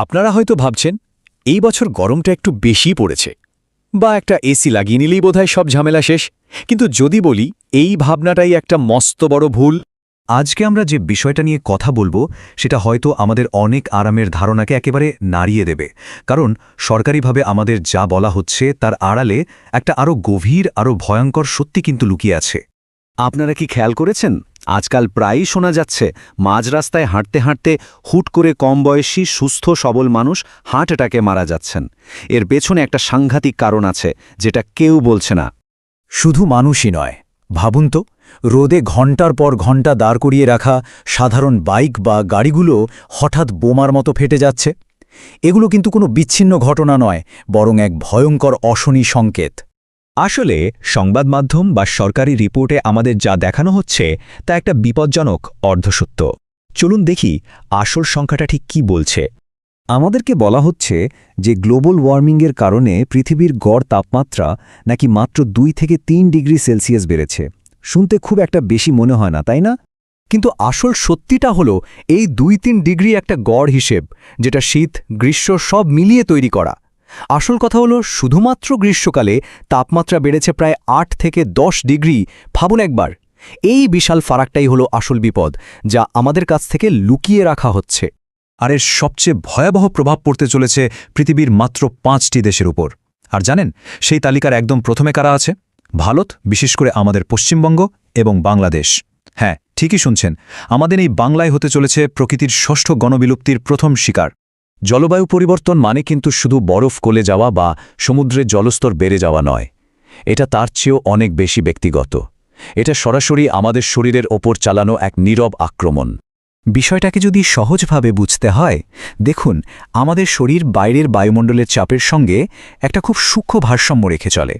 আপনারা হয়তো ভাবছেন এই বছর গরমটা একটু বেশি পড়েছে বা একটা এসি লাগিয়ে নিলেই বোধহয় সব ঝামেলা শেষ, কিন্তু যদি বলি এই ভাবনাটাই একটা মস্ত বড় ভুল। আজকে আমরা যে বিষয়টা নিয়ে কথা বলবো সেটা হয়তো আমাদের অনেক আরামের ধারণাকে একেবারে নাড়িয়ে দেবে, কারণ সরকারিভাবে আমাদের যা বলা হচ্ছে তার আড়ালে একটা আরও গভীর, আরও ভয়ঙ্কর সত্যি কিন্তু লুকিয়ে আছে। আপনারা কি খেয়াল করেছেন, আজকাল প্রায়ই শোনা যাচ্ছে মাঝ রাস্তায় হাঁটতে হাঁটতে হুট করে কম বয়সী সুস্থ সবল মানুষ হার্ট অ্যাটাকে মারা যাচ্ছেন। এর পেছনে একটা সাংঘাতিক কারণ আছে যেটা কেউ বলছে না। শুধু মানুষই নয়, ভাবুন তো, রোদে ঘণ্টার পর ঘণ্টা দাঁড় করিয়ে রাখা সাধারণ বাইক বা গাড়িগুলো হঠাৎ বোমার মতো ফেটে যাচ্ছে। এগুলো কিন্তু কোনো বিচ্ছিন্ন ঘটনা নয়, বরং এক ভয়ঙ্কর অশনি সংকেত। আসলে সংবাদ মাধ্যম বা সরকারি রিপোর্টে আমাদের যা দেখানো হচ্ছে তা একটা বিপজ্জনক অর্ধসত্য। চলুন দেখি আসল সংখ্যাটা ঠিক কি বলছে। আমাদেরকে বলা হচ্ছে যে গ্লোবাল ওয়ার্মিংয়ের কারণে পৃথিবীর গড় তাপমাত্রা নাকি মাত্র 2 থেকে 3 ডিগ্রি সেলসিয়াস বেড়েছে। শুনতে খুব একটা বেশি মনে হয় না, তাই না? কিন্তু আসল সত্যিটা হলো এই 2-3 ডিগ্রি একটা গড় হিসেব, যেটা শীত গ্রীষ্ম সব মিলিয়ে তৈরি করা। আসল কথা হলো শুধুমাত্র গ্রীষ্মকালে তাপমাত্রা বেড়েছে প্রায় 8 থেকে 10 ডিগ্রি। ভাবুন একবার, এই বিশাল ফারাকটাই হলো আসল বিপদ, যা আমাদের কাছ থেকে লুকিয়ে রাখা হচ্ছে। আর এর সবচেয়ে ভয়াবহ প্রভাব পড়তে চলেছে পৃথিবীর মাত্র 5টি দেশের উপর। আর জানেন সেই তালিকার একদম প্রথমে কারা আছে? ভারত, বিশেষ করে আমাদের পশ্চিমবঙ্গ এবং বাংলাদেশ। হ্যাঁ, ঠিকই শুনছেন, আমাদের এই বাংলায় হতে চলেছে প্রকৃতির ষষ্ঠ গণবিলুপ্তির প্রথম শিকার। জলবায়ু পরিবর্তন মানে কিন্তু শুধু বরফ গলে যাওয়া বা সমুদ্রের জলস্তর বেড়ে যাওয়া নয়, এটা তার চেয়েও অনেক বেশি ব্যক্তিগত। এটা সরাসরি আমাদের শরীরের ওপর চালানো এক নীরব আক্রমণ। বিষয়টাকে যদি সহজভাবে বুঝতে হয়, দেখুন, আমাদের শরীর বাইরের বায়ুমণ্ডলের চাপের সঙ্গে একটা খুব সূক্ষ্ম ভারসাম্য রেখে চলে।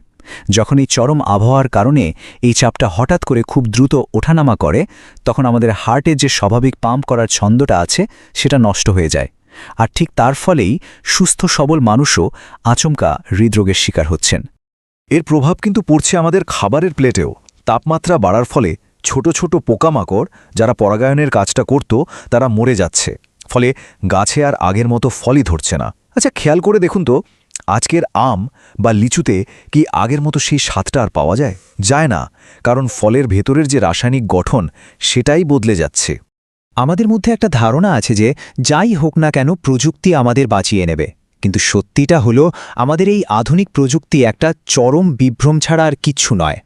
যখন এই চরম আবহাওয়ার কারণে এই চাপটা হঠাৎ করে খুব দ্রুত ওঠানামা করে, তখন আমাদের হার্টের যে স্বাভাবিক পাম্প করার ছন্দটা আছে সেটা নষ্ট হয়ে যায়। আর ঠিক তার ফলেই সুস্থ সবল মানুষও আচমকা হৃদরোগের শিকার হচ্ছেন। এর প্রভাব কিন্তু পড়ছে আমাদের খাবারের প্লেটেও। তাপমাত্রা বাড়ার ফলে ছোট ছোট পোকামাকড় যারা পরাগায়নের কাজটা করত তারা মরে যাচ্ছে, ফলে গাছে আর আগের মতো ফলই ধরছে না। আচ্ছা, খেয়াল করে দেখুন তো, আজকের আম বা লিচুতে কি আগের মতো সেই স্বাদটা আর পাওয়া যায়? যায় না, কারণ ফলের ভেতরের যে রাসায়নিক গঠন সেটাই বদলে যাচ্ছে। আমাদের মধ্যে একটা ধারণা আছে যে যাই হোক না কেন প্রযুক্তি আমাদের বাঁচিয়ে নেবে, কিন্তু সত্যিটা হলো আমাদের এই আধুনিক প্রযুক্তি একটা চরম বিভ্রম ছাড়া আর কিচ্ছু নয়।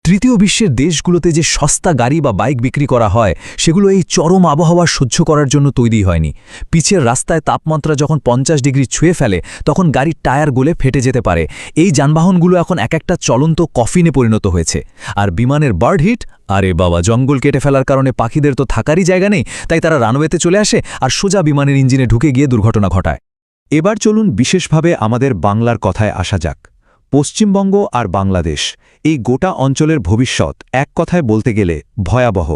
তৃতীয় বিশ্বের দেশগুলোতে যে সস্তা গাড়ি বা বাইক বিক্রি করা হয়, সেগুলো এই চরম আবহাওয়া সহ্য করার জন্য তৈরি হয়নি। পিচের রাস্তায় তাপমাত্রা যখন 50 ডিগ্রি ছুঁয়ে ফেলে, তখন গাড়ির টায়ার গলে ফেটে যেতে পারে। এই যানবাহনগুলো এখন এক একটা চলন্ত কফিনে পরিণত হয়েছে। আর বিমানের বার্ড হিট, আরে বাবা, জঙ্গল কেটে ফেলার কারণে পাখিদের তো থাকারই জায়গা নেই, তাই তারা রানওয়েতে চলে আসে আর সোজা বিমানের ইঞ্জিনে ঢুকে গিয়ে দুর্ঘটনা ঘটায়। এবার চলুন বিশেষভাবে আমাদের বাংলার কথায় আসা যাক। পশ্চিমবঙ্গ আর বাংলাদেশ, এই গোটা অঞ্চলের ভবিষ্যৎ এক কথায় বলতে গেলে ভয়াবহ।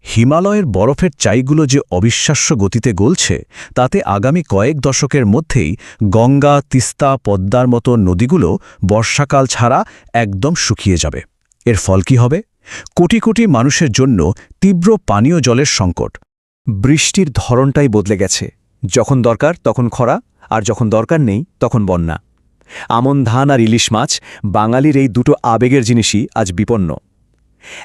হিমালয়ের বরফের চাইগুলো যে অবিশ্বাস্য গতিতে গলছে, তাতে আগামী কয়েক দশকের মধ্যেই গঙ্গা, তিস্তা, পদ্মার মতো নদীগুলো বর্ষাকাল ছাড়া একদম শুকিয়ে যাবে। এর ফল কি হবে? কোটি কোটি মানুষের জন্য তীব্র পানীয় জলের সংকট। বৃষ্টির ধরনটাই বদলে গেছে। যখন দরকার তখন খরা, আর যখন দরকার নেই তখন বন্যা। আমন ধান আর ইলিশ মাছ, বাঙালির এই দুটো আবেগের জিনিসই আজ বিপন্ন।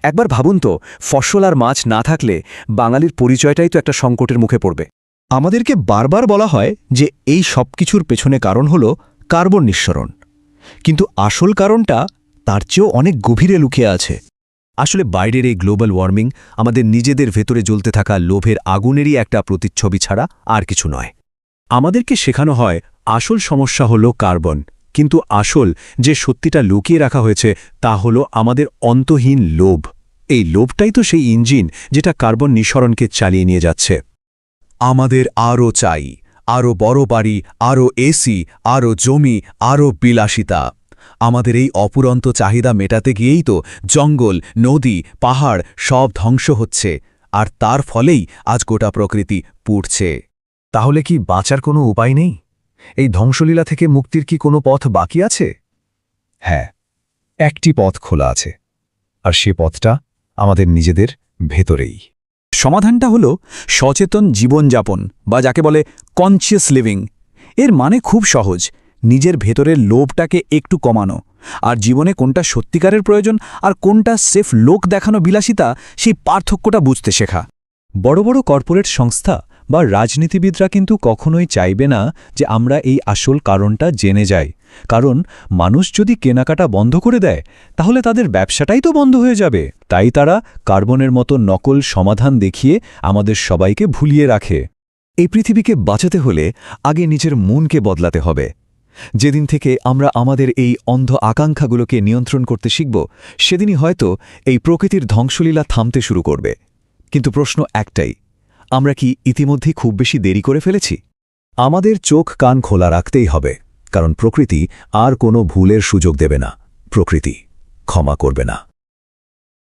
একবার ভাবুন তো, ফসল আর মাছ না থাকলে বাঙালির পরিচয়টাই তো একটা সংকটের মুখে পড়বে। আমাদেরকে বারবার বলা হয় যে এই সব কিছুর পেছনে কারণ হল কার্বন নিঃসরণ, কিন্তু আসল কারণটা তার চেয়েও অনেক গভীরে লুকিয়ে আছে। আসলে বাইরের এই গ্লোবাল ওয়ার্মিং আমাদের নিজেদের ভেতরে জ্বলতে থাকা লোভের আগুনেরই একটা প্রতিচ্ছবি ছাড়া আর কিছু নয়। আমাদেরকে শেখানো হয় আসল সমস্যা হল কার্বন, কিন্তু আসল যে সত্যিটা লুকিয়ে রাখা হয়েছে তা হল আমাদের অন্তহীন লোভ। এই লোভটাই তো সেই ইঞ্জিন যেটা কার্বন নিঃসরণকে চালিয়ে নিয়ে যাচ্ছে। আমাদের আরও চাই, আরও বড় বাড়ি, আরও এসি, আরও জমি, আরও বিলাসিতা। আমাদের এই অপুরন্ত চাহিদা মেটাতে গিয়েই তো জঙ্গল, নদী, পাহাড় সব ধ্বংস হচ্ছে, আর তার ফলেই আজ গোটা প্রকৃতি পুড়ছে। তাহলে কি বাঁচার কোনো উপায় নেই? এই ধ্বংসলীলা থেকে মুক্তির কি কোনো পথ বাকি আছে? হ্যাঁ, একটি পথ খোলা আছে, আর সে পথটা আমাদের নিজেদের ভেতরেই। সমাধানটা হলো সচেতন জীবনযাপন, বা যাকে বলে কনসিয়াস লিভিং। এর মানে খুব সহজ, নিজের ভেতরের লোভটাকে একটু কমানো, আর জীবনে কোনটা সত্যিকারের প্রয়োজন আর কোনটা সেফ লোক দেখানো বিলাসিতা, সেই পার্থক্যটা বুঝতে শেখা। বড় বড় কর্পোরেট সংস্থা বা রাজনীতিবিদরা কিন্তু কখনোই চাইবে না যে আমরা এই আসল কারণটা জেনে যাই, কারণ মানুষ যদি কেনাকাটা বন্ধ করে দেয় তাহলে তাদের ব্যবসাটাই তো বন্ধ হয়ে যাবে। তাই তারা কার্বনের মতো নকল সমাধান দেখিয়ে আমাদের সবাইকে ভুলিয়ে রাখে। এই পৃথিবীকে বাঁচাতে হলে আগে নিজের মনকে বদলাতে হবে। যেদিন থেকে আমরা আমাদের এই অন্ধ আকাঙ্ক্ষাগুলোকে নিয়ন্ত্রণ করতে শিখব, সেদিনই হয়তো এই প্রকৃতির ধ্বংসলীলা থামতে শুরু করবে। কিন্তু প্রশ্ন একটাই, আমরা কি ইতিমধ্যেই খুব বেশি দেরি করে ফেলেছি? আমাদের চোখ কান খোলা রাখতেই হবে, কারণ প্রকৃতি আর কোনো ভুলের সুযোগ দেবে না, প্রকৃতি ক্ষমা করবে না।